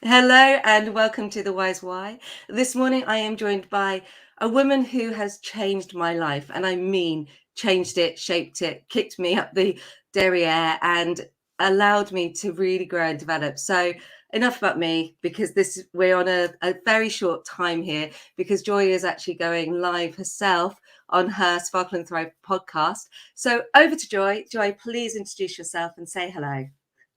Hello and welcome to the Wise Why. This morning I am joined by a woman who has changed my life, and I mean changed it, shaped it, kicked me up the derriere, and allowed me to really grow and develop. So enough about me, because this we're on a very short time here, because Joy is actually going live herself on her Sparkle and Thrive podcast. So over to Joy. Joy, please introduce yourself and say hello.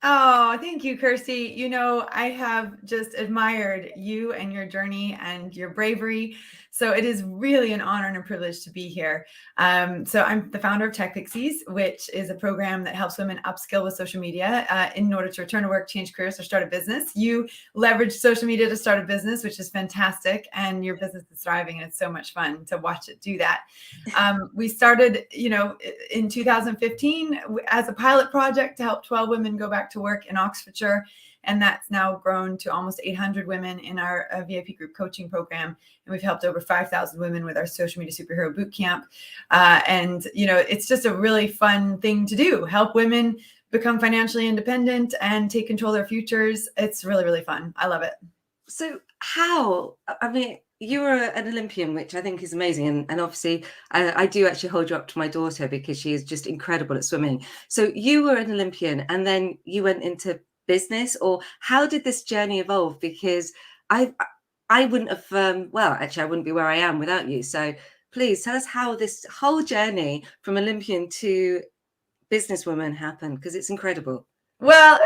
Oh, thank you, Kirsty. I have just admired you and your journey and your bravery. So it is really an honor and a privilege to be here. So I'm the founder of Tech Pixies, which is a program that helps women upskill with social media in order to return to work, change careers, or start a business. You leverage social media to start a business, which is fantastic. And your business is thriving, and it's so much fun to watch it do that. We started, in 2015 as a pilot project to help 12 women go back to work in Oxfordshire. And that's now grown to almost 800 women in our VIP group coaching program. And we've helped over 5,000 women with our social media superhero boot camp. It's just a really fun thing to do. Help women become financially independent and take control of their futures. It's really, really fun. I love it. So you were an Olympian, which I think is amazing. And obviously, I do actually hold you up to my daughter because she is just incredible at swimming. So you were an Olympian and then you went into business, or how did this journey evolve? Because I wouldn't have, I wouldn't be where I am without you. So please tell us how this whole journey from Olympian to businesswoman happened, because it's incredible. Well,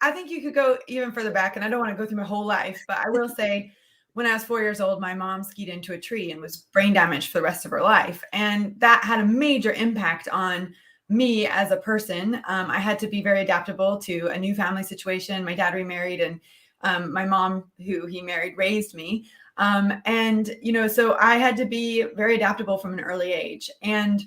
I think you could go even further back, and I don't want to go through my whole life, but I will say when I was 4 years old, my mom skied into a tree and was brain damaged for the rest of her life. And that had a major impact on me as a person. I had to be very adaptable to a new family situation. My dad remarried, and my mom, who he married, raised me. So I had to be very adaptable from an early age. And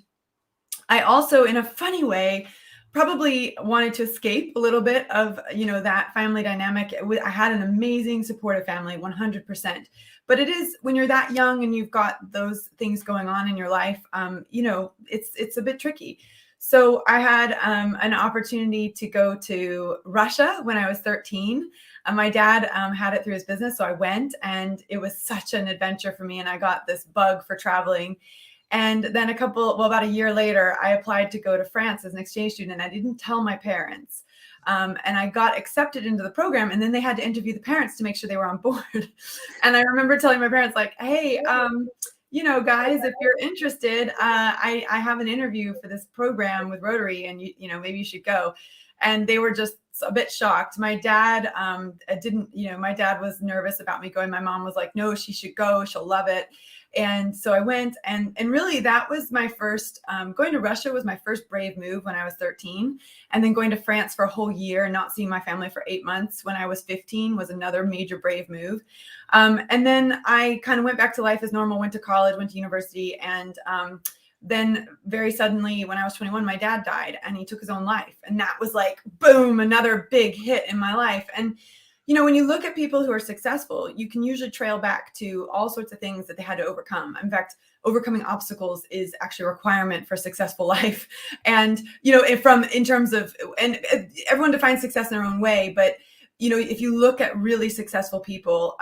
I also, in a funny way, probably wanted to escape a little bit of, that family dynamic. I had an amazing supportive family, 100%. But it is when you're that young and you've got those things going on in your life, it's a bit tricky. So I had an opportunity to go to Russia when I was 13. My dad had it through his business. So I went, and it was such an adventure for me. And I got this bug for traveling. And then about a year later, I applied to go to France as an exchange student, and I didn't tell my parents. And I got accepted into the program, and then they had to interview the parents to make sure they were on board. And I remember telling my parents, like, hey, guys, if you're interested, I have an interview for this program with Rotary, and maybe you should go. And they were just a bit shocked. My dad my dad was nervous about me going. My mom was like, no, she should go. She'll love it. And so I went, and really that was my first, going to Russia was my first brave move when I was 13. And then going to France for a whole year and not seeing my family for 8 months when I was 15 was another major brave move. And then I kind of went back to life as normal, went to college, went to university. And then very suddenly when I was 21, my dad died and he took his own life. And that was like, boom, another big hit in my life. And when you look at people who are successful, you can usually trail back to all sorts of things that they had to overcome. In fact, overcoming obstacles is actually a requirement for a successful life. And, in terms of, and everyone defines success in their own way, but, if you look at really successful people,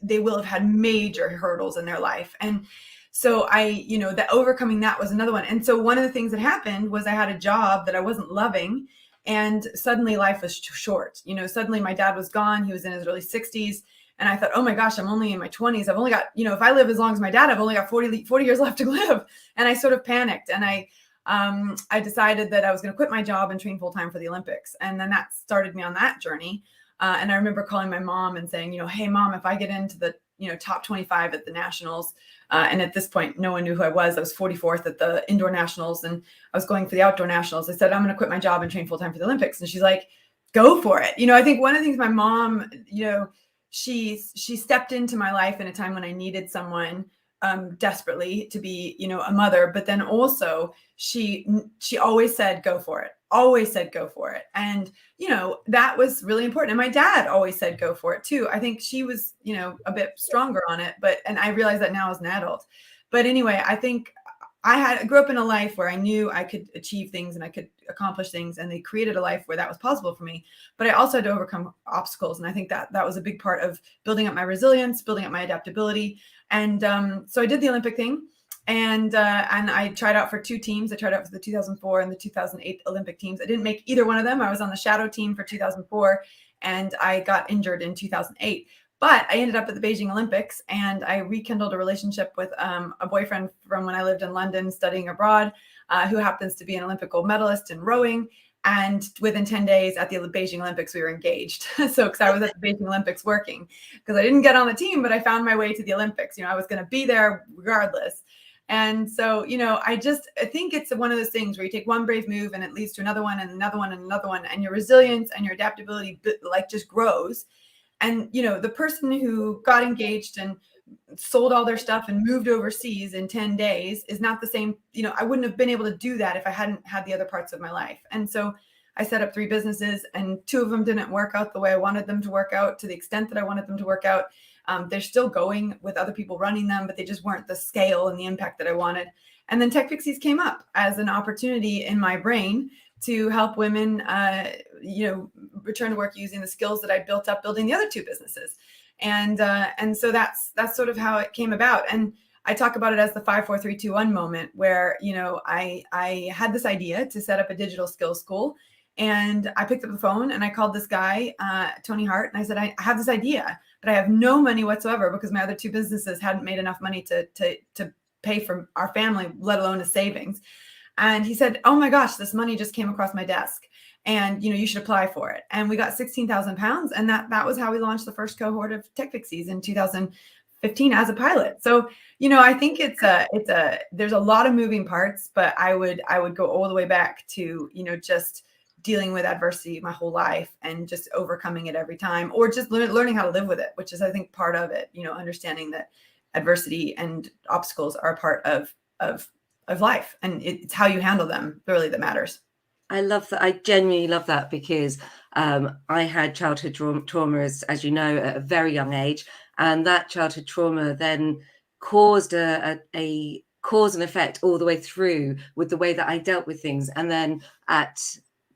they will have had major hurdles in their life. And so that overcoming that was another one. And so one of the things that happened was I had a job that I wasn't loving. And suddenly life was short. Suddenly my dad was gone. He was in his early 60s. And I thought, oh my gosh, I'm only in my 20s. I've only got, if I live as long as my dad, I've only got 40 years left to live. And I sort of panicked. And I decided that I was going to quit my job and train full time for the Olympics. And then that started me on that journey. And I remember calling my mom and saying, hey, Mom, if I get into the top 25 at the nationals. And at this point, no one knew who I was. I was 44th at the indoor nationals and I was going for the outdoor nationals. I said, I'm going to quit my job and train full time for the Olympics. And she's like, go for it. I think one of the things my mom, she stepped into my life in a time when I needed someone desperately to be, a mother, but then also she always said, go for it. Always said, go for it. And, that was really important. And my dad always said, go for it too. I think she was, a bit stronger on it, and I realize that now as an adult. But anyway, I think I grew up in a life where I knew I could achieve things and I could accomplish things, and they created a life where that was possible for me. But I also had to overcome obstacles, and I think that was a big part of building up my resilience, building up my adaptability. And so I did the Olympic thing, and I tried out for 2 teams. I tried out for the 2004 and the 2008 Olympic teams. I didn't make either one of them. I was on the shadow team for 2004, and I got injured in 2008. But I ended up at the Beijing Olympics, and I rekindled a relationship with a boyfriend from when I lived in London studying abroad, who happens to be an Olympic gold medalist in rowing. And within 10 days at the Beijing Olympics, we were engaged. So, because I was at the Beijing Olympics working, because I didn't get on the team, but I found my way to the Olympics. I was going to be there regardless. And so, I think it's one of those things where you take one brave move and it leads to another one and another one and another one. And your resilience and your adaptability just grows. And, the person who got engaged and sold all their stuff and moved overseas in 10 days is not the same. I wouldn't have been able to do that if I hadn't had the other parts of my life. And so I set up 3 businesses, and 2 of them didn't work out the way I wanted them to work out, to the extent that I wanted them to work out. They're still going with other people running them, but they just weren't the scale and the impact that I wanted. And then Tech Pixies came up as an opportunity in my brain to help women, return to work using the skills that I built up building the other 2 businesses. And so that's sort of how it came about. And I talk about it as the 5, 4, 3, 2, 1 moment where, I had this idea to set up a digital skills school, and I picked up the phone and I called this guy, Tony Hart, and I said, I have this idea, but I have no money whatsoever because my other 2 businesses hadn't made enough money to pay for our family, let alone a savings. And he said, oh my gosh, this money just came across my desk, and, you should apply for it. And we got 16,000 pounds. And that was how we launched the first cohort of Tech Pixies in 2015 as a pilot. So, I think there's a lot of moving parts, but I would go all the way back to, just dealing with adversity my whole life and just overcoming it every time, or just learning how to live with it, which is, I think, part of it, understanding that adversity and obstacles are a part of life, and it's how you handle them really that matters. I love that. I genuinely love that, because I had childhood trauma, as you know, at a very young age, and that childhood trauma then caused a cause and effect all the way through with the way that I dealt with things. And then at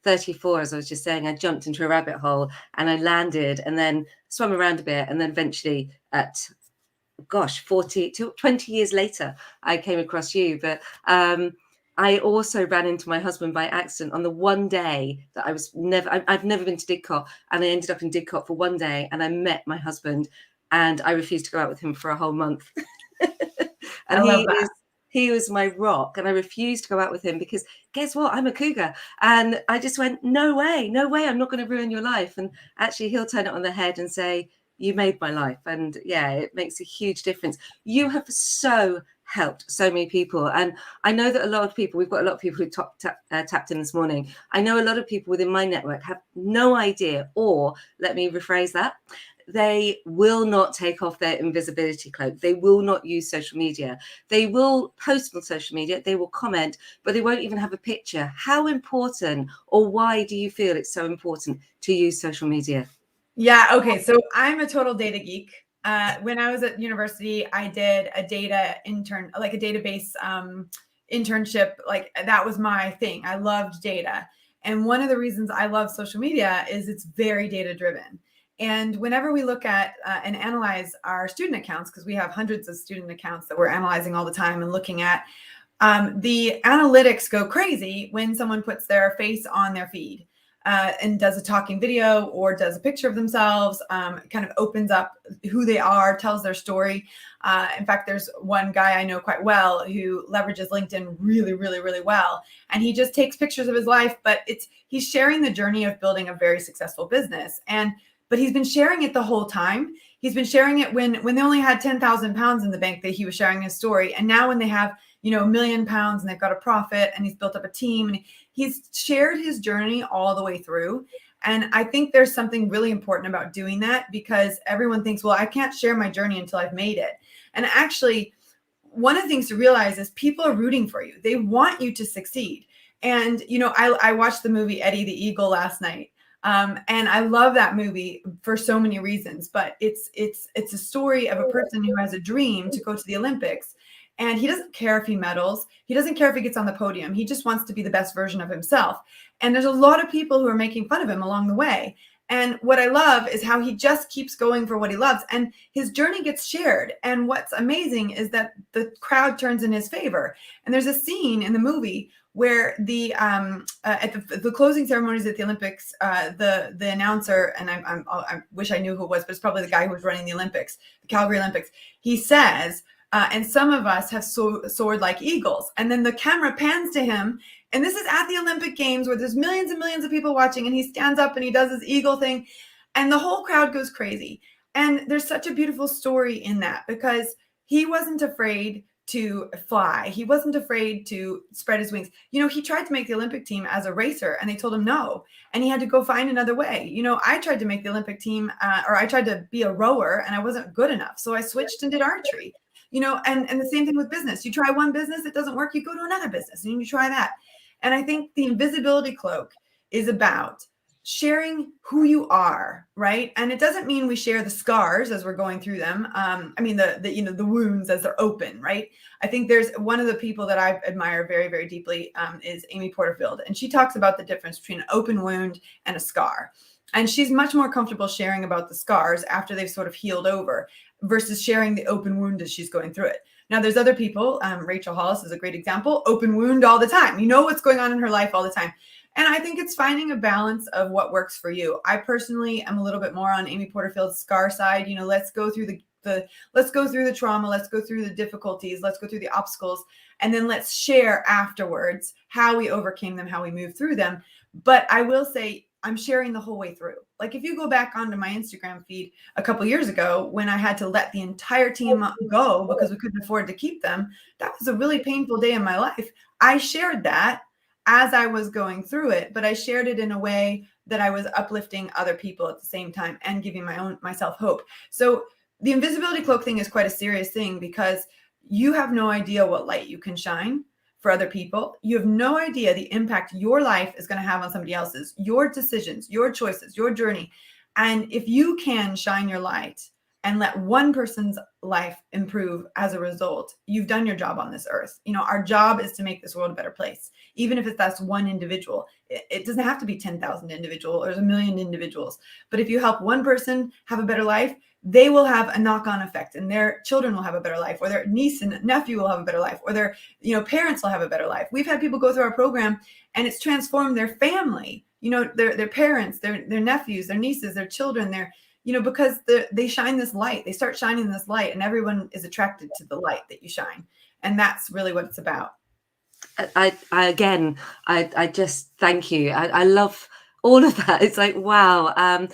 34, as I was just saying, I jumped into a rabbit hole and I landed, and then swam around a bit, and then eventually at 20 years later, I came across you. But I also ran into my husband by accident on the one day that I've never been to Didcot, and I ended up in Didcot for one day, and I met my husband, and I refused to go out with him for a whole month. And he was my rock, and I refused to go out with him because guess what? I'm a cougar. And I just went, no way, I'm not going to ruin your life. And actually he'll turn it on the head and say, you made my life. And yeah, it makes a huge difference. You have so helped so many people. And I know that we've got a lot of people who tapped in this morning. I know a lot of people within my network have no idea, or let me rephrase that, they will not take off their invisibility cloak. They will not use social media. They will post on social media. They will comment, but they won't even have a picture. How important, or why do you feel it's so important to use social media? Yeah. Okay. So I'm a total data geek. When I was at university, I did a data intern, like a database internship. Like that was my thing. I loved data. And one of the reasons I love social media is it's very data driven. And whenever we look at and analyze our student accounts, because we have hundreds of student accounts that we're analyzing all the time and looking at, the analytics go crazy when someone puts their face on their feed. And does a talking video or does a picture of themselves, kind of opens up who they are, tells their story. In fact, there's one guy I know quite well who leverages LinkedIn really, really, really well. And he just takes pictures of his life, but he's sharing the journey of building a very successful business. But he's been sharing it the whole time. He's been sharing it when they only had 10,000 pounds in the bank, that he was sharing his story. And now when they have, £1 million and they've got a profit and he's built up a team, and he's shared his journey all the way through. And I think there's something really important about doing that, because everyone thinks, well, I can't share my journey until I've made it. And actually, one of the things to realize is people are rooting for you. They want you to succeed. And, I watched the movie Eddie the Eagle last night. And I love that movie for so many reasons, but it's a story of a person who has a dream to go to the Olympics. And he doesn't care if he medals. He doesn't care if he gets on the podium. He just wants to be the best version of himself. And there's a lot of people who are making fun of him along the way. And what I love is how he just keeps going for what he loves, and his journey gets shared. And what's amazing is that the crowd turns in his favor. And there's a scene in the movie where at the closing ceremonies at the Olympics, the announcer, and I wish I knew who it was, but it's probably the guy who was running the Olympics, the Calgary Olympics. He says, and some of us have soared like eagles. And then the camera pans to him. And this is at the Olympic Games where there's millions and millions of people watching, and he stands up and he does his eagle thing, and the whole crowd goes crazy. And there's such a beautiful story in that, because he wasn't afraid to fly. He wasn't afraid to spread his wings. He tried to make the Olympic team as a racer, and they told him no, and he had to go find another way. I tried to make the Olympic team, or I tried to be a rower, and I wasn't good enough. So I switched and did archery. And the same thing with business. You try one business, it doesn't work, you go to another business and you try that. And I think the invisibility cloak is about sharing who you are, right? And it doesn't mean we share the scars as we're going through them. The wounds as they're open, right? I think there's one of the people that I admire very, very deeply is Amy Porterfield. And she talks about the difference between an open wound and a scar. And she's much more comfortable sharing about the scars after they've sort of healed over versus sharing the open wound as she's going through it. Now, there's other people. Rachel Hollis is a great example. Open wound all the time. You know what's going on in her life all the time. And I think it's finding a balance of what works for you. I personally am a little bit more on Amy Porterfield's scar side. Let's go through let's go through the trauma. Let's go through the difficulties. Let's go through the obstacles. And then let's share afterwards how we overcame them, how we moved through them. But I will say, I'm sharing the whole way through. Like if you go back onto my Instagram feed a couple years ago when I had to let the entire team go because we couldn't afford to keep them, that was a really painful day in my life. I shared that as I was going through it, but I shared it in a way that I was uplifting other people at the same time and giving myself hope. So the invisibility cloak thing is quite a serious thing because you have no idea what light you can shine for other people. You have no idea the impact your life is going to have on somebody else's, your decisions, your choices, your journey. And if you can shine your light and let one person's life improve as a result, you've done your job on this earth. Our job is to make this world a better place. Even if that's one individual, it doesn't have to be 10,000 individuals or 1 million individuals. But if you help one person have a better life, they will have a knock-on effect, and their children will have a better life, or their niece and nephew will have a better life, or their parents will have a better life. We've had people go through our program and it's transformed their family, their parents, their nephews, their nieces, their children, because they shine this light. They start shining this light, and everyone is attracted to the light that you shine. And that's really what it's about. I just thank you. I love all of that. It's like, wow.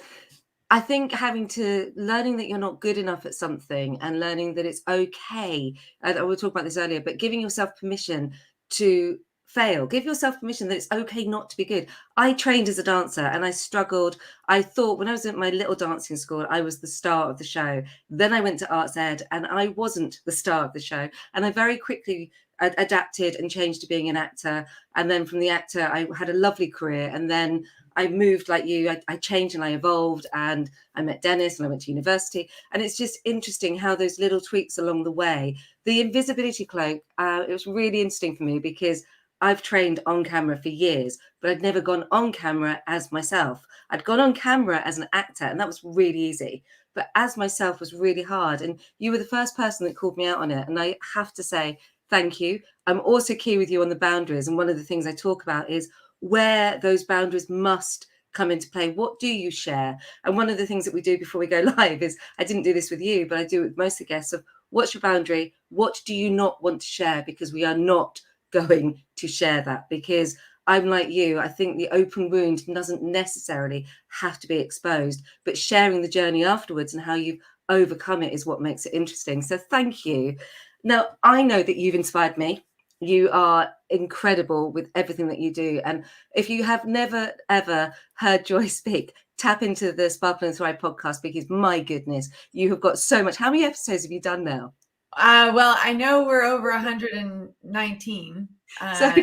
I think learning that you're not good enough at something and learning that it's okay. I will talk about this earlier, but giving yourself permission to fail, give yourself permission that it's okay not to be good. I trained as a dancer and I struggled. I thought when I was at my little dancing school, I was the star of the show. Then I went to arts ed and I wasn't the star of the show. And I very quickly adapted and changed to being an actor. And then from the actor, I had a lovely career. And then I moved like you. I changed and I evolved, and I met Dennis and I went to university. And it's just interesting how those little tweaks along the way, the invisibility cloak, it was really interesting for me because I've trained on camera for years, but I'd never gone on camera as myself. I'd gone on camera as an actor, and that was really easy. But as myself was really hard. And you were the first person that called me out on it. And I have to say, thank you. I'm also key with you on the boundaries. And one of the things I talk about is where those boundaries must come into play. What do you share? And one of the things that we do before we go live is, I didn't do this with you, but I do it with most of the guests, of what's your boundary? What do you not want to share? Because we are not going to share that, because I'm like you. I think the open wound doesn't necessarily have to be exposed, but sharing the journey afterwards and how you've overcome it is what makes it interesting. So thank you. Now, I know that you've inspired me. You are incredible with everything that you do. And if you have never, ever heard Joy speak, tap into the Sparkle and Thrive podcast, because my goodness, you have got so much. How many episodes have you done now? Well, I know we're over 119. So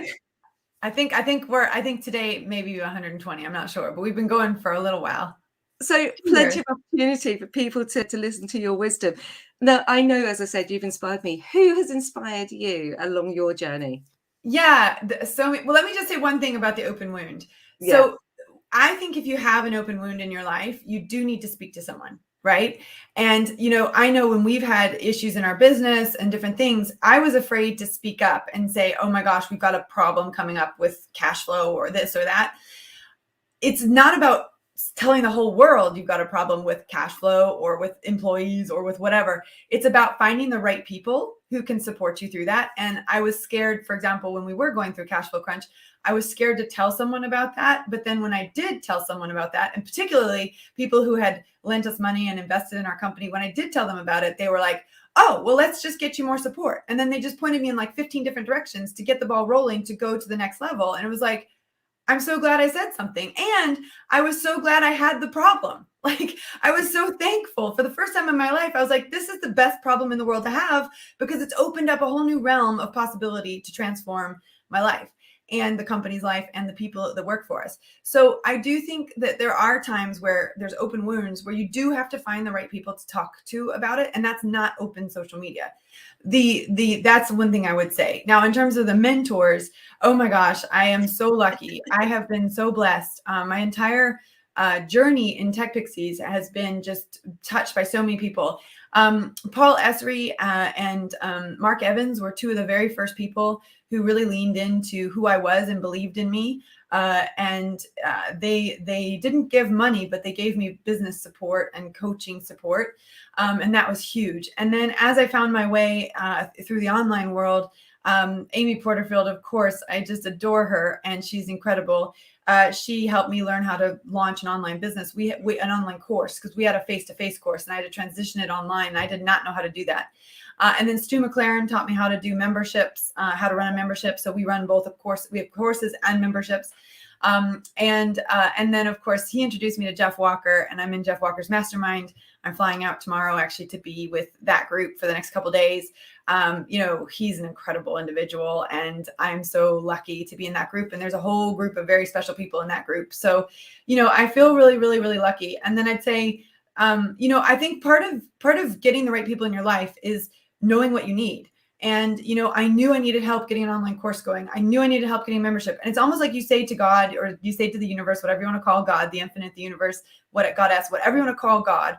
I think today maybe 120. I'm not sure, but we've been going for a little while. So plenty of opportunity for people to listen to your wisdom. Now, I know, as I said, you've inspired me. Who has inspired you along your journey? Yeah. So, well, let me just say one thing about the open wound. Yeah. So I think if you have an open wound in your life, you do need to speak to someone, right? And, I know when we've had issues in our business and different things, I was afraid to speak up and say, oh my gosh, we've got a problem coming up with cash flow or this or that. It's not about telling the whole world you've got a problem with cash flow or with employees or with whatever. It's about finding the right people who can support you through that. And I was scared, for example, when we were going through cash flow crunch, I was scared to tell someone about that. But then when I did tell someone about that, and particularly people who had lent us money and invested in our company, when I did tell them about it, they were like, oh, well, let's just get you more support. And then they just pointed me in like 15 different directions to get the ball rolling to go to the next level. And it was like, I'm so glad I said something. And I was so glad I had the problem. Like, I was so thankful. For the first time in my life, I was like, this is the best problem in the world to have, because it's opened up a whole new realm of possibility to transform my life and the company's life and the people that work for us. So I do think that there are times where there's open wounds where you do have to find the right people to talk to about it. And that's not open social media. That's one thing I would say. Now, in terms of the mentors, oh my gosh, I am so lucky. I have been so blessed. My entire journey in Tech Pixies has been just touched by so many people. Paul Esri and Mark Evans were two of the very first people who really leaned into who I was and believed in me. They didn't give money, but they gave me business support and coaching support. And that was huge. And then as I found my way through the online world, Amy Porterfield, of course, I just adore her, and she's incredible. She helped me learn how to launch an online business. We an online course, because we had a face-to-face course and I had to transition it online. And I did not know how to do that. And then Stu McLaren taught me how to do memberships, how to run a membership. So we run both, of course. We have courses and memberships. And then, of course, he introduced me to Jeff Walker, and I'm in Jeff Walker's mastermind. I'm flying out tomorrow actually to be with that group for the next couple of days. He's an incredible individual, and I'm so lucky to be in that group. And there's a whole group of very special people in that group. So, I feel really, really, really lucky. And then I'd say, I think part of getting the right people in your life is knowing what you need. And, I knew I needed help getting an online course going. I knew I needed help getting membership. And it's almost like you say to God, or you say to the universe, whatever you want to call God, the infinite, the universe, Goddess, whatever you want to call God,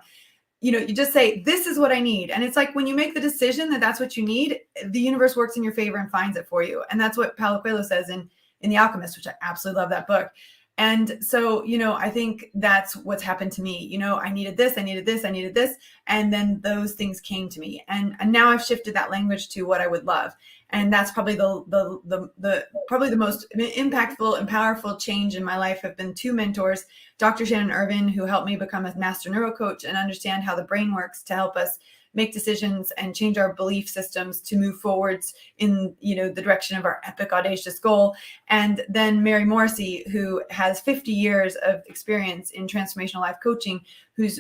you just say, this is what I need. And it's like, when you make the decision that that's what you need, the universe works in your favor and finds it for you. And that's what Paulo Coelho says in The Alchemist, which I absolutely love that book. And so, I think that's what's happened to me. I needed this, I needed this, I needed this. And then those things came to me. And now I've shifted that language to what I would love. And that's probably probably the most impactful and powerful change in my life have been two mentors, Dr. Shannon Irvin, who helped me become a master neurocoach and understand how the brain works to help us make decisions and change our belief systems to move forwards in, the direction of our epic, audacious goal. And then Mary Morrissey, who has 50 years of experience in transformational life coaching, whose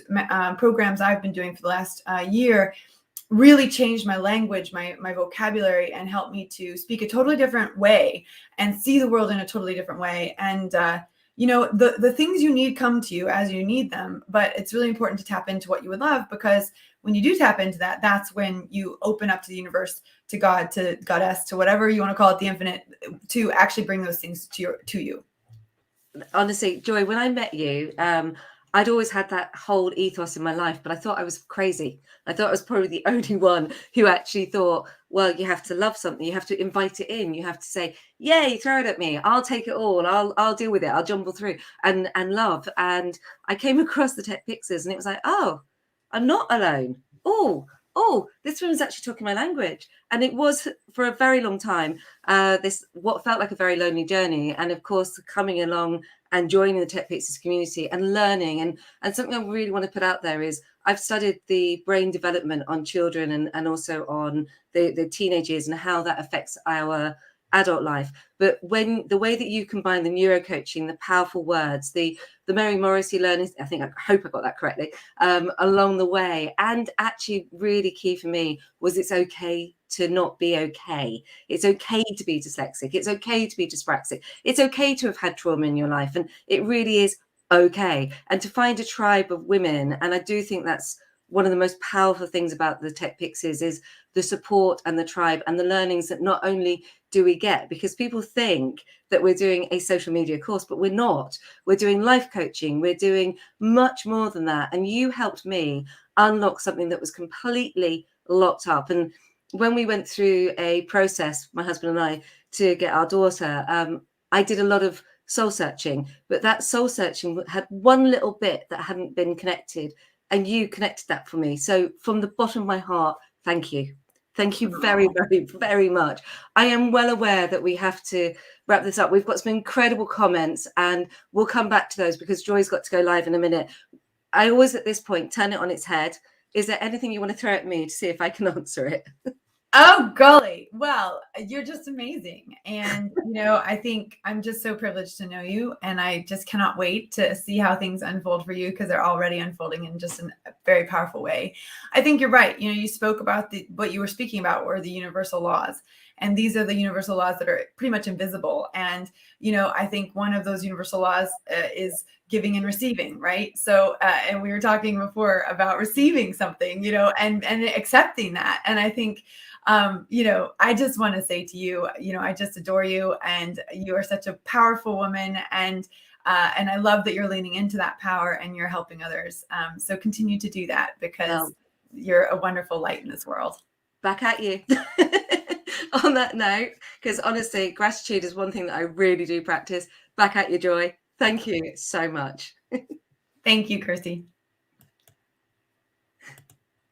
programs I've been doing for the last year really changed my language, my vocabulary, and helped me to speak a totally different way and see the world in a totally different way. And, the things you need come to you as you need them, but it's really important to tap into what you would love, because when you do tap into that, that's when you open up to the universe, to God, to Goddess, to whatever you want to call it, the infinite, to actually bring those things to you. Honestly, Joy, when I met you, I'd always had that whole ethos in my life, but I thought I was crazy. I thought I was probably the only one who actually thought, well, you have to love something. You have to invite it in. You have to say, yay, throw it at me. I'll take it all. I'll deal with it. I'll jumble through and love. And I came across the Tech Pixies, and it was like, oh, I'm not alone. Oh, this woman's actually talking my language. And it was for a very long time, this what felt like a very lonely journey. And of course, coming along and joining the Tech Pixies community and learning. And something I really want to put out there is I've studied the brain development on children and also on the teenage years and how that affects our adult life. But when the way that you combine the neurocoaching, the powerful words, the Mary Morrissey learning, I hope I got that correctly, along the way. And actually really key for me was it's okay to not be okay. It's okay to be dyslexic. It's okay to be dyspraxic. It's okay to have had trauma in your life. And it really is okay, and to find a tribe of women. And I do think that's one of the most powerful things about the Tech Pixies is the support and the tribe and the learnings that not only do we get, because people think that we're doing a social media course, but we're not. We're doing life coaching, we're doing much more than that. And you helped me unlock something that was completely locked up. And when we went through a process, my husband and I, to get our daughter, I did a lot of soul searching, but that soul searching had one little bit that hadn't been connected, and you connected that for me. So from the bottom of my heart, thank you. Thank you very, very, very much. I am well aware that we have to wrap this up. We've got some incredible comments and we'll come back to those because Joy's got to go live in a minute. I always, at this point, turn it on its head. Is there anything you want to throw at me to see if I can answer it? Oh, golly. Well, you're just amazing. And, I think I'm just so privileged to know you. And I just cannot wait to see how things unfold for you because they're already unfolding in just a very powerful way. I think you're right. You spoke about what you were speaking about were the universal laws. And these are the universal laws that are pretty much invisible. And, I think one of those universal laws is giving and receiving, right? So, and we were talking before about receiving something, and accepting that. And I think, I just want to say to you, I just adore you, and you are such a powerful woman, and I love that you're leaning into that power and you're helping others. So continue to do that because you're a wonderful light in this world. Back at you. On that note, because honestly, gratitude is one thing that I really do practice. Back at you, Joy. Thank you so much. Thank you, Kirsty.